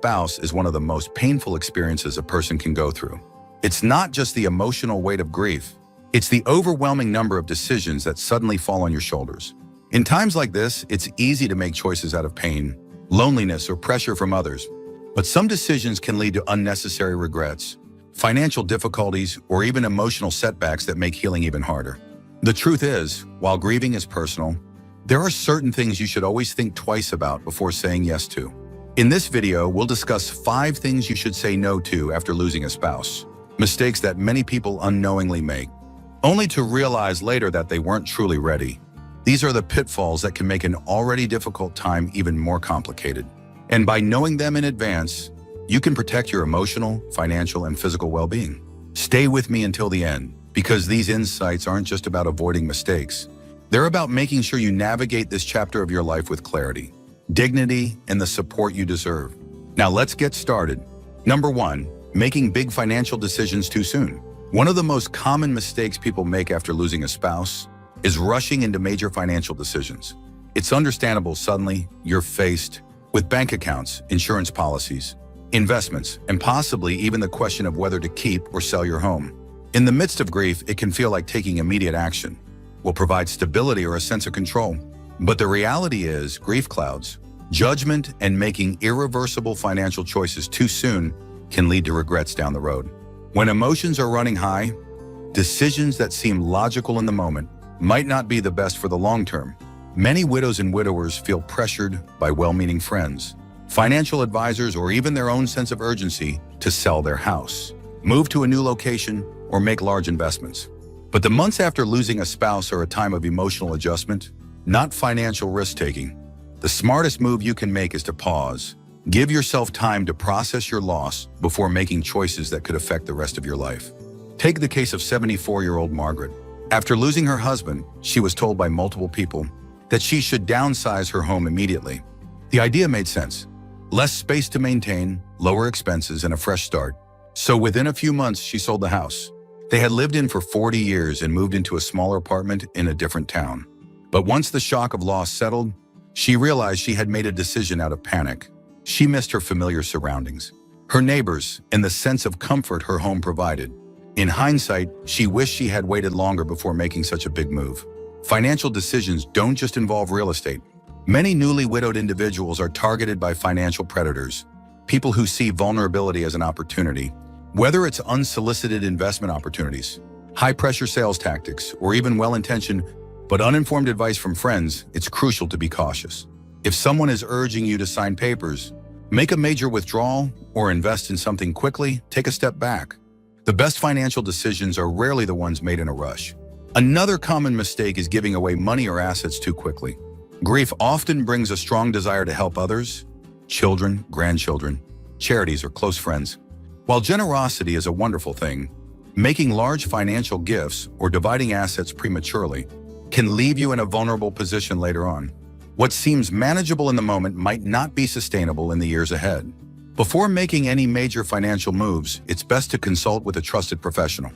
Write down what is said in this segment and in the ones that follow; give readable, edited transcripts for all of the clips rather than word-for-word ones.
spouse is one of the most painful experiences a person can go through. It's not just the emotional weight of grief, it's the overwhelming number of decisions that suddenly fall on your shoulders. In times like this, it's easy to make choices out of pain, loneliness, or pressure from others. But some decisions can lead to unnecessary regrets, financial difficulties, or even emotional setbacks that make healing even harder. The truth is, while grieving is personal, there are certain things you should always think twice about before saying yes to. In this video, we'll discuss 5 things you should say no to after losing a spouse. Mistakes that many people unknowingly make, only to realize later that they weren't truly ready. These are the pitfalls that can make an already difficult time even more complicated. And by knowing them in advance, you can protect your emotional, financial, and physical well-being. Stay with me until the end, because these insights aren't just about avoiding mistakes. They're about making sure you navigate this chapter of your life with clarity, dignity, and the support you deserve. Now let's get started. Number 1, making big financial decisions too soon. One of the most common mistakes people make after losing a spouse is rushing into major financial decisions. It's understandable suddenly you're faced with bank accounts, insurance policies, investments, and possibly even the question of whether to keep or sell your home. In the midst of grief, it can feel like taking immediate action will provide stability or a sense of control. But the reality is, grief clouds, judgment, and making irreversible financial choices too soon can lead to regrets down the road. When emotions are running high, decisions that seem logical in the moment might not be the best for the long term. Many widows and widowers feel pressured by well-meaning friends, financial advisors, or even their own sense of urgency to sell their house, move to a new location, or make large investments. But the months after losing a spouse are a time of emotional adjustment, not financial risk-taking. The smartest move you can make is to pause. Give yourself time to process your loss before making choices that could affect the rest of your life. Take the case of 74-year-old Margaret. After losing her husband, she was told by multiple people that she should downsize her home immediately. The idea made sense. Less space to maintain, lower expenses, and a fresh start. So within a few months, she sold the house they had lived in for 40 years and moved into a smaller apartment in a different town. But once the shock of loss settled, she realized she had made a decision out of panic. She missed her familiar surroundings, her neighbors, and the sense of comfort her home provided. In hindsight, she wished she had waited longer before making such a big move. Financial decisions don't just involve real estate. Many newly widowed individuals are targeted by financial predators, people who see vulnerability as an opportunity. Whether it's unsolicited investment opportunities, high-pressure sales tactics, or even well-intentioned but uninformed advice from friends, it's crucial to be cautious. If someone is urging you to sign papers, make a major withdrawal, or invest in something quickly, take a step back. The best financial decisions are rarely the ones made in a rush. Another common mistake is giving away money or assets too quickly. Grief often brings a strong desire to help others, children, grandchildren, charities, or close friends. While generosity is a wonderful thing, making large financial gifts or dividing assets prematurely can leave you in a vulnerable position later on. What seems manageable in the moment might not be sustainable in the years ahead. Before making any major financial moves, it's best to consult with a trusted professional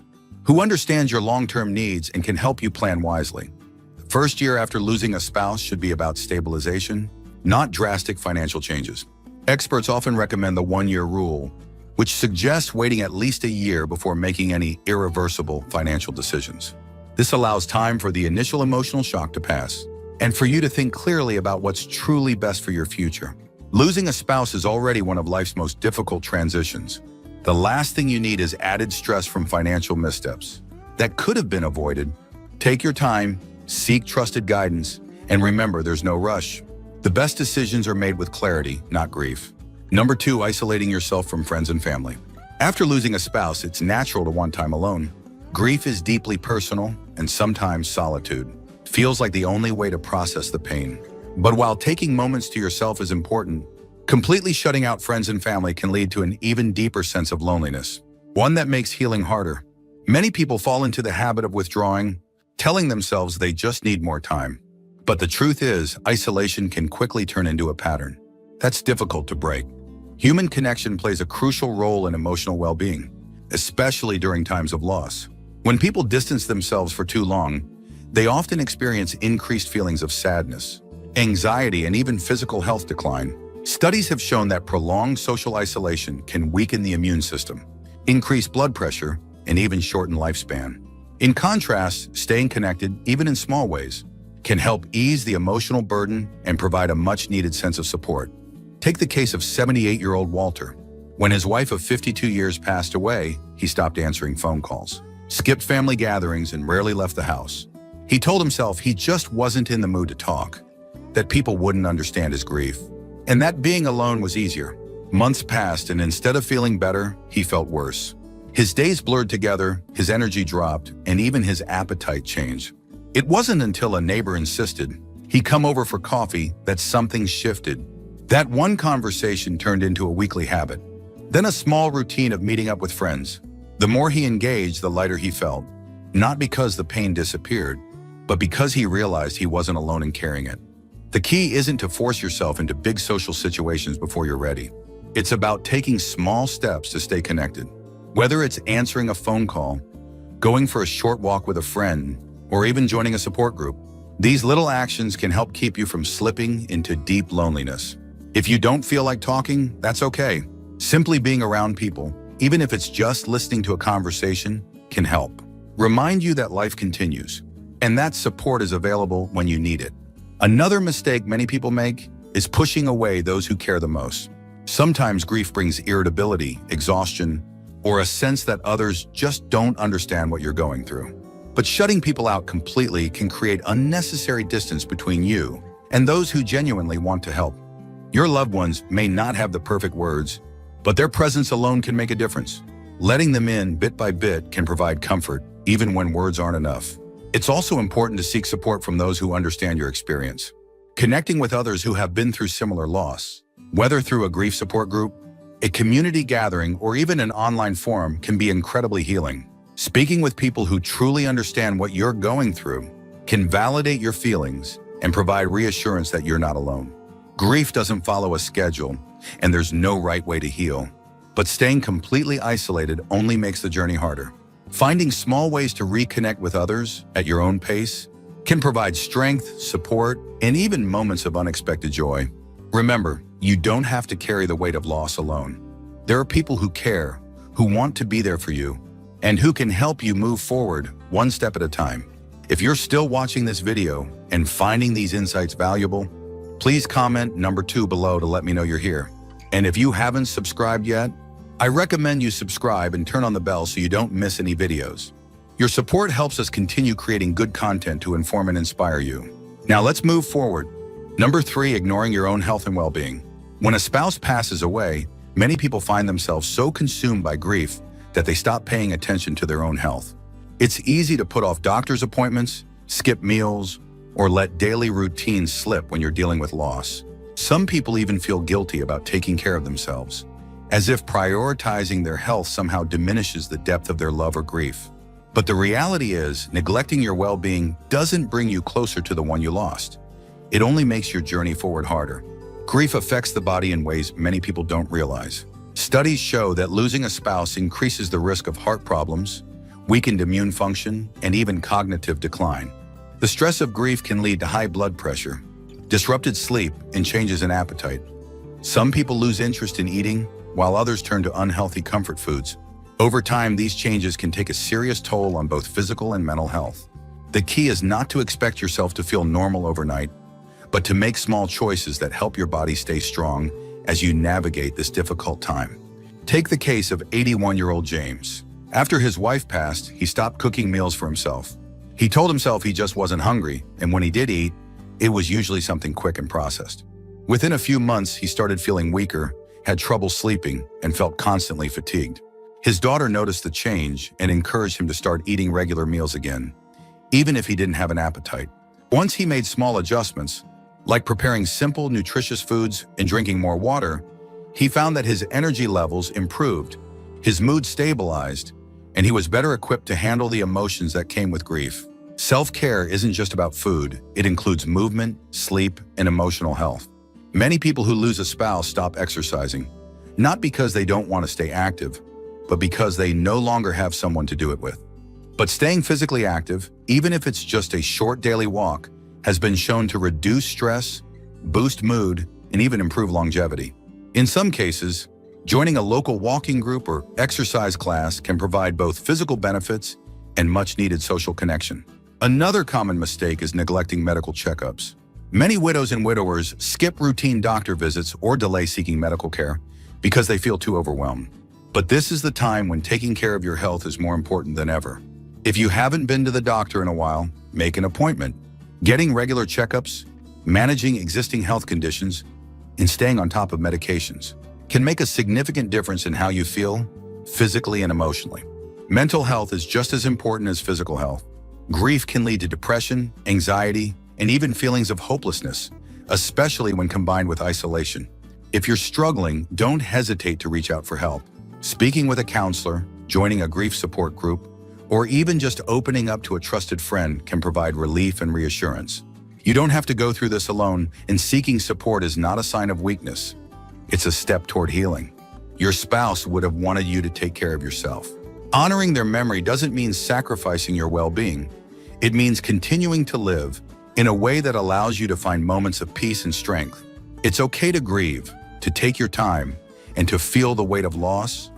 who understands your long-term needs and can help you plan wisely. The first year after losing a spouse should be about stabilization, not drastic financial changes. Experts often recommend the 1-year rule, which suggests waiting at least a year before making any irreversible financial decisions. This allows time for the initial emotional shock to pass and for you to think clearly about what's truly best for your future. Losing a spouse is already one of life's most difficult transitions. The last thing you need is added stress from financial missteps that could have been avoided. Take your time, seek trusted guidance, and remember there's no rush. The best decisions are made with clarity, not grief. Number 2, isolating yourself from friends and family. After losing a spouse, it's natural to want time alone. Grief is deeply personal, and sometimes solitude feels like the only way to process the pain. But while taking moments to yourself is important, completely shutting out friends and family can lead to an even deeper sense of loneliness, one that makes healing harder. Many people fall into the habit of withdrawing, telling themselves they just need more time. But the truth is, isolation can quickly turn into a pattern that's difficult to break. Human connection plays a crucial role in emotional well-being, especially during times of loss. When people distance themselves for too long, they often experience increased feelings of sadness, anxiety, and even physical health decline. Studies have shown that prolonged social isolation can weaken the immune system, increase blood pressure, and even shorten lifespan. In contrast, staying connected, even in small ways, can help ease the emotional burden and provide a much-needed sense of support. Take the case of 78-year-old Walter. When his wife of 52 years passed away, he stopped answering phone calls, skipped family gatherings, and rarely left the house. He told himself he just wasn't in the mood to talk, that people wouldn't understand his grief, and that being alone was easier. Months passed, and instead of feeling better, he felt worse. His days blurred together, his energy dropped, and even his appetite changed. It wasn't until a neighbor insisted he come over for coffee that something shifted. That one conversation turned into a weekly habit, then a small routine of meeting up with friends. The more he engaged, the lighter he felt, not because the pain disappeared, but because he realized he wasn't alone in carrying it. The key isn't to force yourself into big social situations before you're ready. It's about taking small steps to stay connected. Whether it's answering a phone call, going for a short walk with a friend, or even joining a support group, these little actions can help keep you from slipping into deep loneliness. If you don't feel like talking, that's okay. Simply being around people, even if it's just listening to a conversation, can help. Remind you that life continues, and that support is available when you need it. Another mistake many people make is pushing away those who care the most. Sometimes grief brings irritability, exhaustion, or a sense that others just don't understand what you're going through. But shutting people out completely can create unnecessary distance between you and those who genuinely want to help. Your loved ones may not have the perfect words, but their presence alone can make a difference. Letting them in bit by bit can provide comfort, even when words aren't enough. It's also important to seek support from those who understand your experience. Connecting with others who have been through similar loss, whether through a grief support group, a community gathering, or even an online forum, can be incredibly healing. Speaking with people who truly understand what you're going through can validate your feelings and provide reassurance that you're not alone. Grief doesn't follow a schedule, and there's no right way to heal. But staying completely isolated only makes the journey harder. Finding small ways to reconnect with others at your own pace can provide strength, support, and even moments of unexpected joy. Remember, you don't have to carry the weight of loss alone. There are people who care, who want to be there for you, and who can help you move forward one step at a time. If you're still watching this video and finding these insights valuable, please comment number 2 below to let me know you're here. And if you haven't subscribed yet, I recommend you subscribe and turn on the bell so you don't miss any videos. Your support helps us continue creating good content to inform and inspire you. Now let's move forward. Number 3, ignoring your own health and well-being. When a spouse passes away, many people find themselves so consumed by grief that they stop paying attention to their own health. It's easy to put off doctor's appointments, skip meals, or let daily routines slip when you're dealing with loss. Some people even feel guilty about taking care of themselves, as if prioritizing their health somehow diminishes the depth of their love or grief. But the reality is, neglecting your well-being doesn't bring you closer to the one you lost. It only makes your journey forward harder. Grief affects the body in ways many people don't realize. Studies show that losing a spouse increases the risk of heart problems, weakened immune function, and even cognitive decline. The stress of grief can lead to high blood pressure, disrupted sleep, and changes in appetite. Some people lose interest in eating, while others turn to unhealthy comfort foods. Over time, these changes can take a serious toll on both physical and mental health. The key is not to expect yourself to feel normal overnight, but to make small choices that help your body stay strong as you navigate this difficult time. Take the case of 81-year-old James. After his wife passed, he stopped cooking meals for himself. He told himself he just wasn't hungry, and when he did eat, it was usually something quick and processed. Within a few months, he started feeling weaker, had trouble sleeping, and felt constantly fatigued. His daughter noticed the change and encouraged him to start eating regular meals again, even if he didn't have an appetite. Once he made small adjustments, like preparing simple, nutritious foods and drinking more water, he found that his energy levels improved, his mood stabilized, and he was better equipped to handle the emotions that came with grief. Self-care isn't just about food. It includes movement, sleep, and emotional health. Many people who lose a spouse stop exercising, not because they don't want to stay active, but because they no longer have someone to do it with. But staying physically active, even if it's just a short daily walk, has been shown to reduce stress, boost mood, and even improve longevity. In some cases, joining a local walking group or exercise class can provide both physical benefits and much-needed social connection. Another common mistake is neglecting medical checkups. Many widows and widowers skip routine doctor visits or delay seeking medical care because they feel too overwhelmed. But this is the time when taking care of your health is more important than ever. If you haven't been to the doctor in a while, make an appointment. Getting regular checkups, managing existing health conditions, and staying on top of medications can make a significant difference in how you feel, physically and emotionally. Mental health is just as important as physical health. Grief can lead to depression, anxiety, and even feelings of hopelessness, especially when combined with isolation. If you're struggling, don't hesitate to reach out for help. Speaking with a counselor, joining a grief support group, or even just opening up to a trusted friend can provide relief and reassurance. You don't have to go through this alone, and seeking support is not a sign of weakness. It's a step toward healing. Your spouse would have wanted you to take care of yourself. Honoring their memory doesn't mean sacrificing your well-being. It means continuing to live in a way that allows you to find moments of peace and strength. It's okay to grieve, to take your time, and to feel the weight of loss.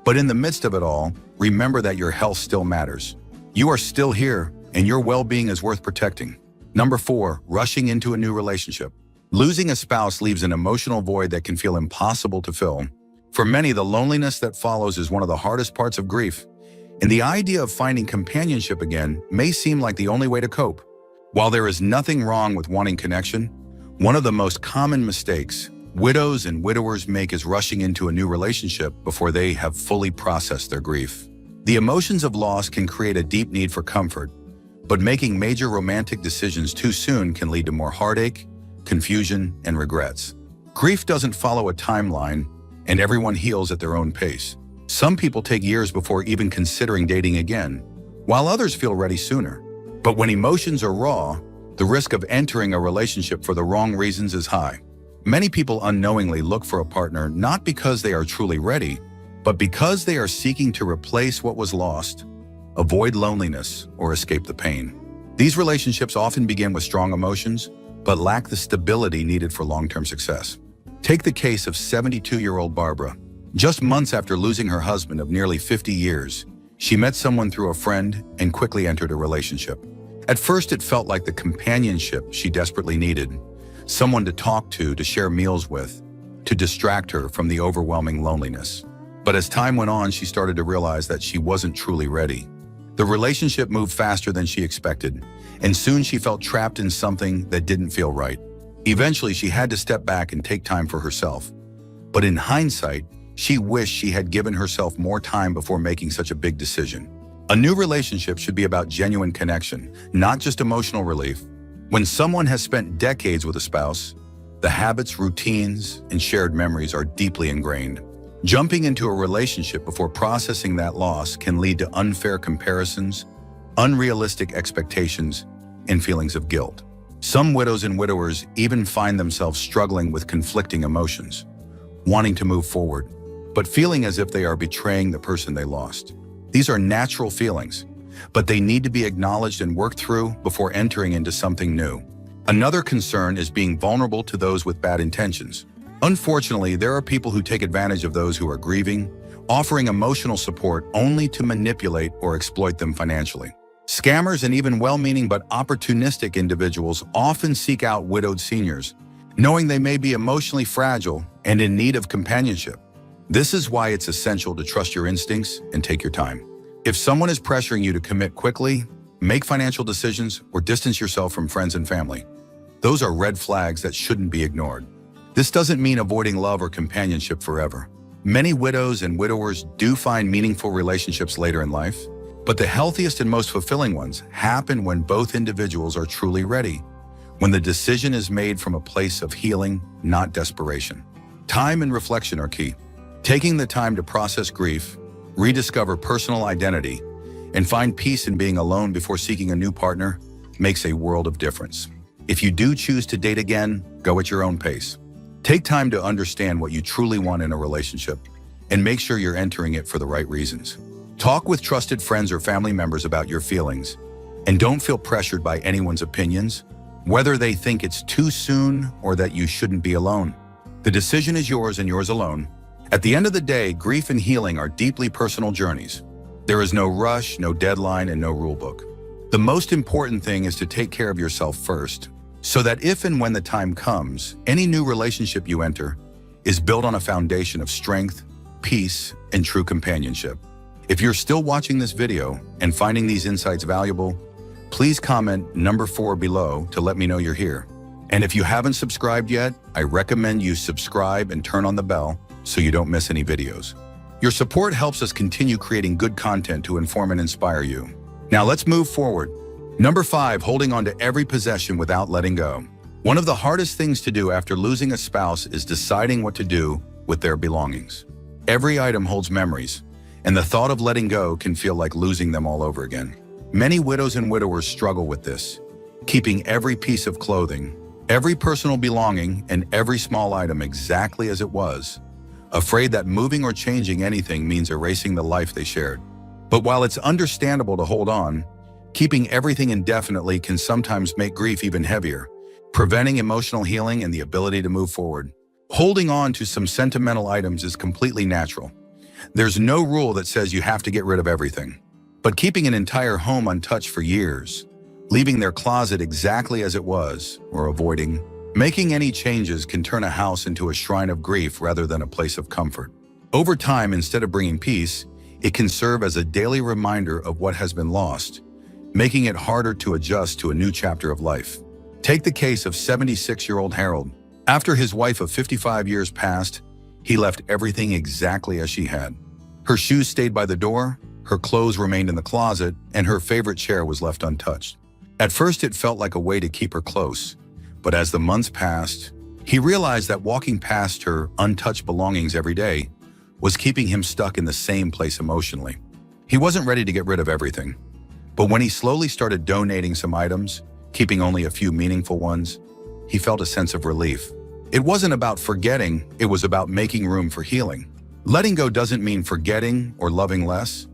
But in the midst of it all, remember that your health still matters. You are still here, and your well-being is worth protecting. Number 4, rushing into a new relationship. Losing a spouse leaves an emotional void that can feel impossible to fill. For many, the loneliness that follows is one of the hardest parts of grief, and the idea of finding companionship again may seem like the only way to cope. While there is nothing wrong with wanting connection, one of the most common mistakes widows and widowers make is rushing into a new relationship before they have fully processed their grief. The emotions of loss can create a deep need for comfort, but making major romantic decisions too soon can lead to more heartache, confusion, and regrets. Grief doesn't follow a timeline, and everyone heals at their own pace. Some people take years before even considering dating again, while others feel ready sooner. But when emotions are raw, the risk of entering a relationship for the wrong reasons is high. Many people unknowingly look for a partner not because they are truly ready, but because they are seeking to replace what was lost, avoid loneliness, or escape the pain. These relationships often begin with strong emotions, but lack the stability needed for long-term success. Take the case of 72-year-old Barbara. Just months after losing her husband of nearly 50 years, she met someone through a friend and quickly entered a relationship. At first, it felt like the companionship she desperately needed, someone to talk to share meals with, to distract her from the overwhelming loneliness. But as time went on, she started to realize that she wasn't truly ready. The relationship moved faster than she expected, and soon she felt trapped in something that didn't feel right. Eventually, she had to step back and take time for herself. But in hindsight, she wished she had given herself more time before making such a big decision. A new relationship should be about genuine connection, not just emotional relief. When someone has spent decades with a spouse, the habits, routines, and shared memories are deeply ingrained. Jumping into a relationship before processing that loss can lead to unfair comparisons, unrealistic expectations, and feelings of guilt. Some widows and widowers even find themselves struggling with conflicting emotions, wanting to move forward, but feeling as if they are betraying the person they lost. These are natural feelings, but they need to be acknowledged and worked through before entering into something new. Another concern is being vulnerable to those with bad intentions. Unfortunately, there are people who take advantage of those who are grieving, offering emotional support only to manipulate or exploit them financially. Scammers and even well-meaning but opportunistic individuals often seek out widowed seniors, knowing they may be emotionally fragile and in need of companionship. This is why it's essential to trust your instincts and take your time. If someone is pressuring you to commit quickly, make financial decisions, or distance yourself from friends and family, those are red flags that shouldn't be ignored. This doesn't mean avoiding love or companionship forever. Many widows and widowers do find meaningful relationships later in life, but the healthiest and most fulfilling ones happen when both individuals are truly ready, when the decision is made from a place of healing, not desperation. Time and reflection are key. Taking the time to process grief, rediscover personal identity, and find peace in being alone before seeking a new partner makes a world of difference. If you do choose to date again, go at your own pace. Take time to understand what you truly want in a relationship and make sure you're entering it for the right reasons. Talk with trusted friends or family members about your feelings, and don't feel pressured by anyone's opinions, whether they think it's too soon or that you shouldn't be alone. The decision is yours and yours alone. At the end of the day, grief and healing are deeply personal journeys. There is no rush, no deadline, and no rulebook. The most important thing is to take care of yourself first, so that if and when the time comes, any new relationship you enter is built on a foundation of strength, peace, and true companionship. If you're still watching this video and finding these insights valuable, please comment number 4 below to let me know you're here. And if you haven't subscribed yet, I recommend you subscribe and turn on the bell so you don't miss any videos. Your support helps us continue creating good content to inform and inspire you. Now let's move forward. Number 5, holding on to every possession without letting go. One of the hardest things to do after losing a spouse is deciding what to do with their belongings. Every item holds memories, and the thought of letting go can feel like losing them all over again. Many widows and widowers struggle with this, keeping every piece of clothing, every personal belonging, and every small item exactly as it was, afraid that moving or changing anything means erasing the life they shared. But while it's understandable to hold on, keeping everything indefinitely can sometimes make grief even heavier, preventing emotional healing and the ability to move forward. Holding on to some sentimental items is completely natural. There's no rule that says you have to get rid of everything. But keeping an entire home untouched for years, leaving their closet exactly as it was, or avoiding making any changes can turn a house into a shrine of grief rather than a place of comfort. Over time, instead of bringing peace, it can serve as a daily reminder of what has been lost, making it harder to adjust to a new chapter of life. Take the case of 76-year-old Harold. After his wife of 55 years passed, he left everything exactly as she had. Her shoes stayed by the door, her clothes remained in the closet, and her favorite chair was left untouched. At first, it felt like a way to keep her close, but as the months passed, he realized that walking past her untouched belongings every day was keeping him stuck in the same place emotionally. He wasn't ready to get rid of everything, but when he slowly started donating some items, keeping only a few meaningful ones, he felt a sense of relief. It wasn't about forgetting, it was about making room for healing. Letting go doesn't mean forgetting or loving less.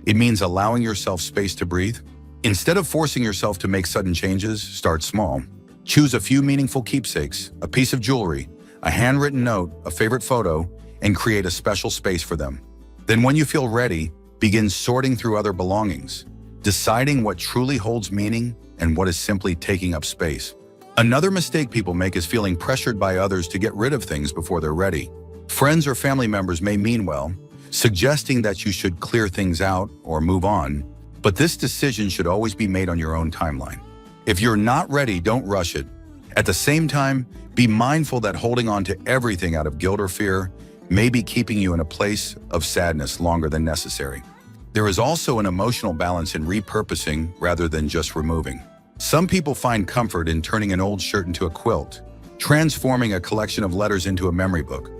It means allowing yourself space to breathe. Instead of forcing yourself to make sudden changes, start small. Choose a few meaningful keepsakes, a piece of jewelry, a handwritten note, a favorite photo, and create a special space for them. Then when you feel ready, begin sorting through other belongings, deciding what truly holds meaning and what is simply taking up space. Another mistake people make is feeling pressured by others to get rid of things before they're ready. Friends or family members may mean well, suggesting that you should clear things out or move on, but this decision should always be made on your own timeline. If you're not ready, don't rush it. At the same time, be mindful that holding on to everything out of guilt or fear may be keeping you in a place of sadness longer than necessary. There is also an emotional balance in repurposing rather than just removing. Some people find comfort in turning an old shirt into a quilt, transforming a collection of letters into a memory book,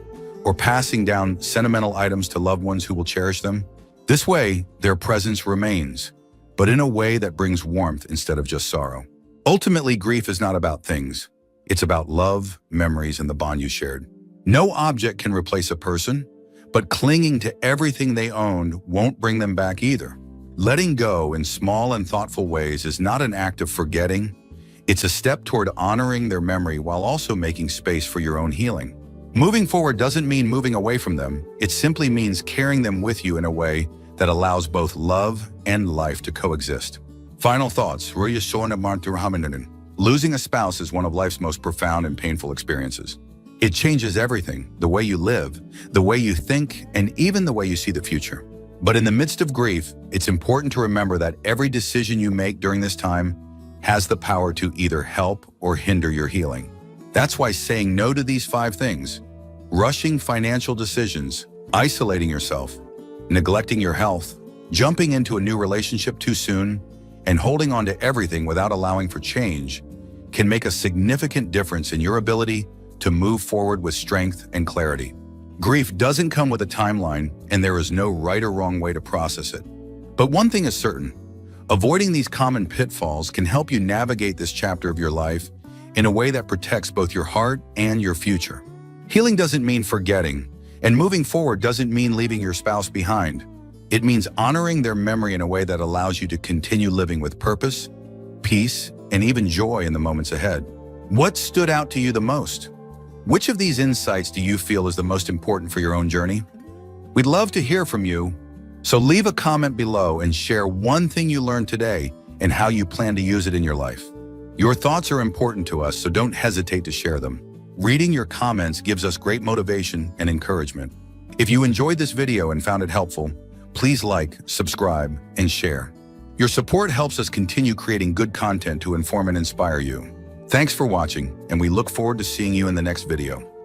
or passing down sentimental items to loved ones who will cherish them. This way, their presence remains, but in a way that brings warmth instead of just sorrow. Ultimately, grief is not about things. It's about love, memories, and the bond you shared. No object can replace a person, but clinging to everything they owned won't bring them back either. Letting go in small and thoughtful ways is not an act of forgetting. It's a step toward honoring their memory while also making space for your own healing. Moving forward doesn't mean moving away from them. It simply means carrying them with you in a way that allows both love and life to coexist. Final thoughts. Losing a spouse is one of life's most profound and painful experiences. It changes everything, the way you live, the way you think, and even the way you see the future. But in the midst of grief, it's important to remember that every decision you make during this time has the power to either help or hinder your healing. That's why saying no to these 5 things, rushing financial decisions, isolating yourself, neglecting your health, jumping into a new relationship too soon, and holding on to everything without allowing for change can make a significant difference in your ability to move forward with strength and clarity. Grief doesn't come with a timeline, and there is no right or wrong way to process it. But one thing is certain, avoiding these common pitfalls can help you navigate this chapter of your life in a way that protects both your heart and your future. Healing doesn't mean forgetting, and moving forward doesn't mean leaving your spouse behind. It means honoring their memory in a way that allows you to continue living with purpose, peace, and even joy in the moments ahead. What stood out to you the most? Which of these insights do you feel is the most important for your own journey? We'd love to hear from you, so leave a comment below and share one thing you learned today and how you plan to use it in your life. Your thoughts are important to us, so don't hesitate to share them. Reading your comments gives us great motivation and encouragement. If you enjoyed this video and found it helpful, please like, subscribe, and share. Your support helps us continue creating good content to inform and inspire you. Thanks for watching, and we look forward to seeing you in the next video.